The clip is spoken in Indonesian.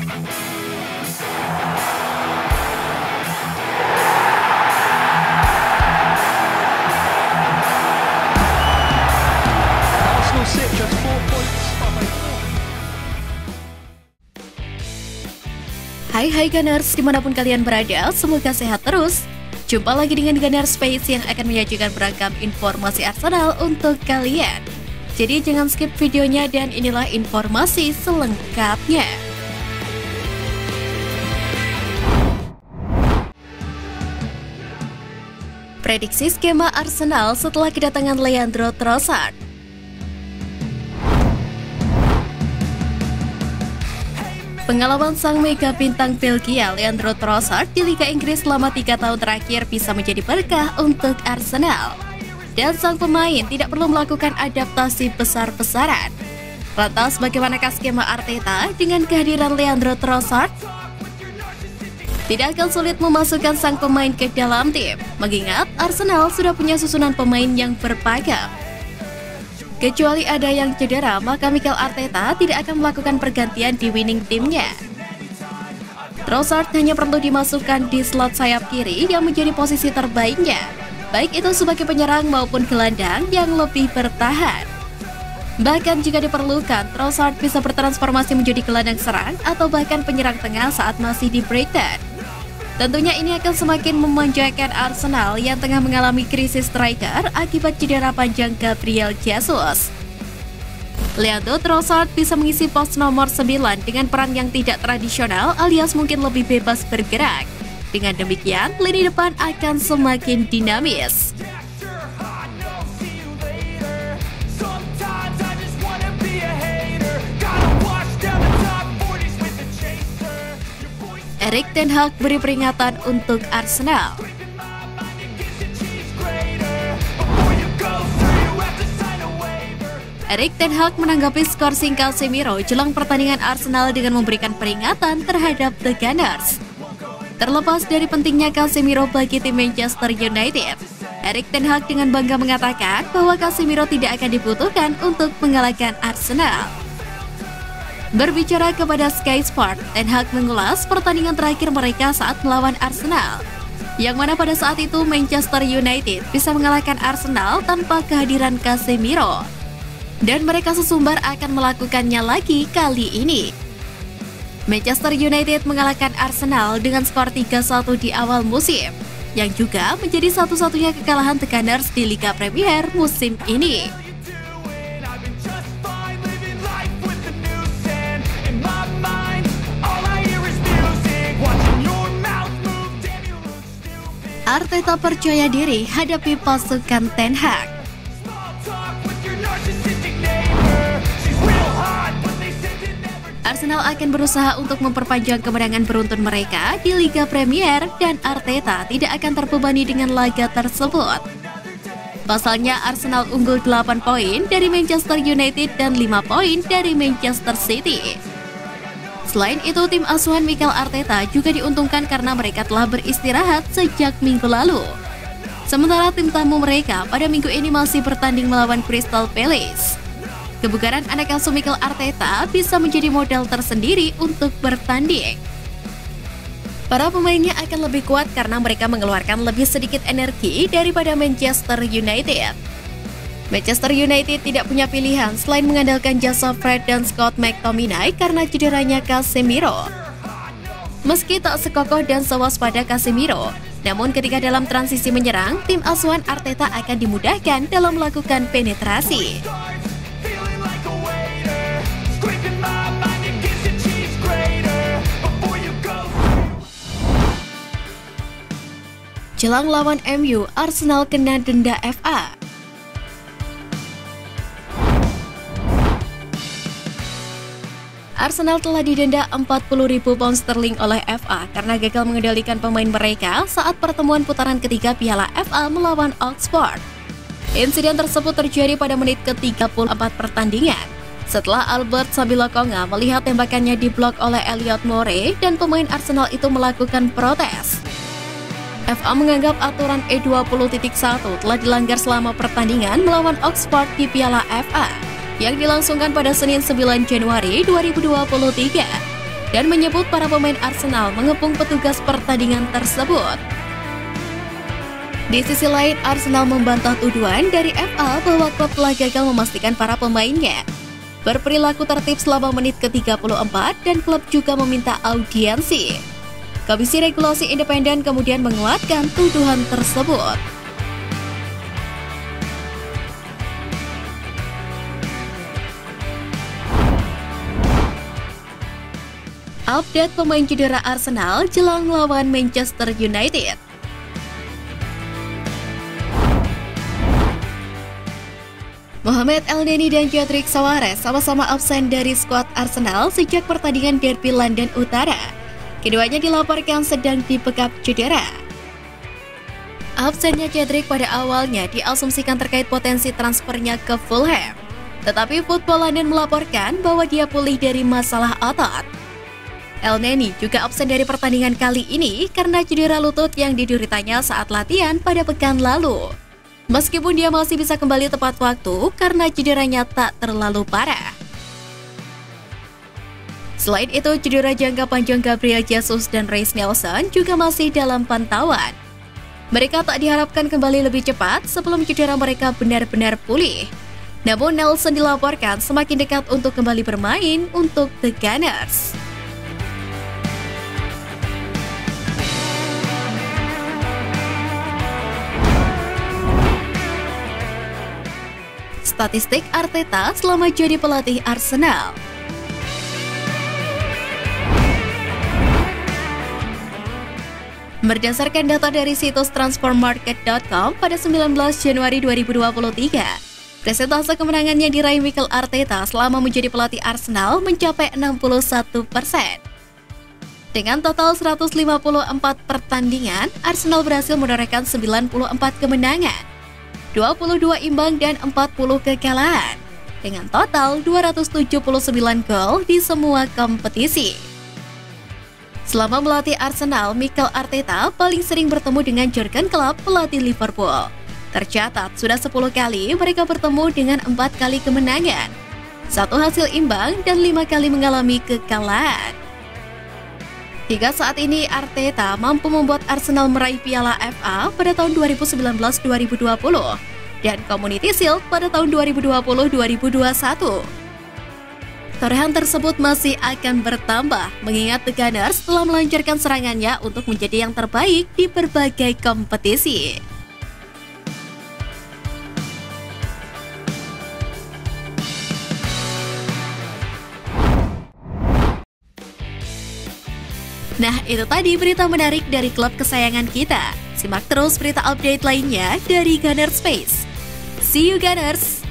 Arsenal sit just 4 points behind. Hai Gunners, dimanapun kalian berada, semoga sehat terus. Jumpa lagi dengan Gunners Space yang akan menyajikan beragam informasi Arsenal untuk kalian. Jadi jangan skip videonya dan inilah informasi selengkapnya. Prediksi skema Arsenal setelah kedatangan Leandro Trossard. Pengalaman sang mega bintang Belgia Leandro Trossard di Liga Inggris selama 3 tahun terakhir bisa menjadi berkah untuk Arsenal. Dan sang pemain tidak perlu melakukan adaptasi besar-besaran. Lantas bagaimanakah skema Arteta dengan kehadiran Leandro Trossard? Tidak akan sulit memasukkan sang pemain ke dalam tim, mengingat Arsenal sudah punya susunan pemain yang beragam. Kecuali ada yang cedera, maka Mikel Arteta tidak akan melakukan pergantian di winning timnya. Trossard hanya perlu dimasukkan di slot sayap kiri yang menjadi posisi terbaiknya, baik itu sebagai penyerang maupun gelandang yang lebih bertahan. Bahkan jika diperlukan, Trossard bisa bertransformasi menjadi gelandang serang atau bahkan penyerang tengah saat masih di breakdown. Tentunya ini akan semakin memanjakan Arsenal yang tengah mengalami krisis striker akibat cedera panjang Gabriel Jesus. Leandro Trossard bisa mengisi pos nomor 9 dengan peran yang tidak tradisional alias mungkin lebih bebas bergerak. Dengan demikian, lini depan akan semakin dinamis. Erik ten Hag beri peringatan untuk Arsenal. Erik ten Hag menanggapi skorsing Casemiro jelang pertandingan Arsenal dengan memberikan peringatan terhadap The Gunners. Terlepas dari pentingnya Casemiro bagi tim Manchester United, Erik ten Hag dengan bangga mengatakan bahwa Casemiro tidak akan dibutuhkan untuk mengalahkan Arsenal. Berbicara kepada Sky Sport, Ten Hag mengulas pertandingan terakhir mereka saat melawan Arsenal, yang mana pada saat itu Manchester United bisa mengalahkan Arsenal tanpa kehadiran Casemiro. Dan mereka sesumbar akan melakukannya lagi kali ini. Manchester United mengalahkan Arsenal dengan skor 3-1 di awal musim, yang juga menjadi satu-satunya kekalahan The Gunners di Liga Premier musim ini. Arteta percaya diri hadapi pasukan Ten Hag. Arsenal akan berusaha untuk memperpanjang kemenangan beruntun mereka di Liga Premier dan Arteta tidak akan terbebani dengan laga tersebut. Pasalnya Arsenal unggul 8 poin dari Manchester United dan 5 poin dari Manchester City. Selain itu, tim asuhan Mikel Arteta juga diuntungkan karena mereka telah beristirahat sejak minggu lalu. Sementara tim tamu mereka pada minggu ini masih bertanding melawan Crystal Palace. Kebugaran anak asuh Mikel Arteta bisa menjadi modal tersendiri untuk bertanding. Para pemainnya akan lebih kuat karena mereka mengeluarkan lebih sedikit energi daripada Manchester United. Manchester United tidak punya pilihan selain mengandalkan jasa Fred dan Scott McTominay karena cederanya Casemiro. Meski tak sekokoh dan sewaspada Casemiro, namun ketika dalam transisi menyerang, tim asuhan Arteta akan dimudahkan dalam melakukan penetrasi. Jelang lawan MU, Arsenal kena denda FA. Arsenal telah didenda 40.000 pound sterling oleh FA karena gagal mengendalikan pemain mereka saat pertemuan putaran ketiga Piala FA melawan Oxford. Insiden tersebut terjadi pada menit ke-34 pertandingan, setelah Albert Sabilokonga melihat tembakannya diblok oleh Elliot Moore dan pemain Arsenal itu melakukan protes. FA menganggap aturan E20.1 telah dilanggar selama pertandingan melawan Oxford di Piala FA yang dilangsungkan pada Senin 9 Januari 2023. dan menyebut para pemain Arsenal mengepung petugas pertandingan tersebut. Di sisi lain, Arsenal membantah tuduhan dari FA bahwa klub telah gagal memastikan para pemainnya berperilaku tertib selama menit ke-34 dan klub juga meminta audiensi. Komisi Regulasi Independen kemudian menguatkan tuduhan tersebut. Update pemain cedera Arsenal jelang lawan Manchester United. Mohamed Elneny dan Cedric Soares sama-sama absen dari skuad Arsenal sejak pertandingan derby London Utara. Keduanya dilaporkan sedang dibekap cedera. Absennya Cedric pada awalnya diasumsikan terkait potensi transfernya ke Fulham. Tetapi Football London melaporkan bahwa dia pulih dari masalah otot. Elneny juga absen dari pertandingan kali ini karena cedera lutut yang dideritanya saat latihan pada pekan lalu. Meskipun dia masih bisa kembali tepat waktu karena cederanya tak terlalu parah. Selain itu, cedera jangka panjang Gabriel Jesus dan Reiss Nelson juga masih dalam pantauan. Mereka tak diharapkan kembali lebih cepat sebelum cedera mereka benar-benar pulih. Namun Nelson dilaporkan semakin dekat untuk kembali bermain untuk The Gunners. Statistik Arteta selama jadi pelatih Arsenal. Berdasarkan data dari situs transfermarket.com pada 19 Januari 2023, persentase kemenangan yang diraih Mikel Arteta selama menjadi pelatih Arsenal mencapai 61%. Dengan total 154 pertandingan, Arsenal berhasil menorehkan 94 kemenangan, 22 imbang dan 40 kekalahan, dengan total 279 gol di semua kompetisi. Selama melatih Arsenal, Mikel Arteta paling sering bertemu dengan Jurgen Klopp, pelatih Liverpool. Tercatat sudah 10 kali mereka bertemu dengan 4 kali kemenangan, 1 hasil imbang dan 5 kali mengalami kekalahan. Hingga saat ini, Arteta mampu membuat Arsenal meraih Piala FA pada tahun 2019-2020 dan Community Shield pada tahun 2020-2021. Torehan tersebut masih akan bertambah, mengingat The Gunners telah melancarkan serangannya untuk menjadi yang terbaik di berbagai kompetisi. Nah, itu tadi berita menarik dari klub kesayangan kita. Simak terus berita update lainnya dari Gunners Space. See you Gunners!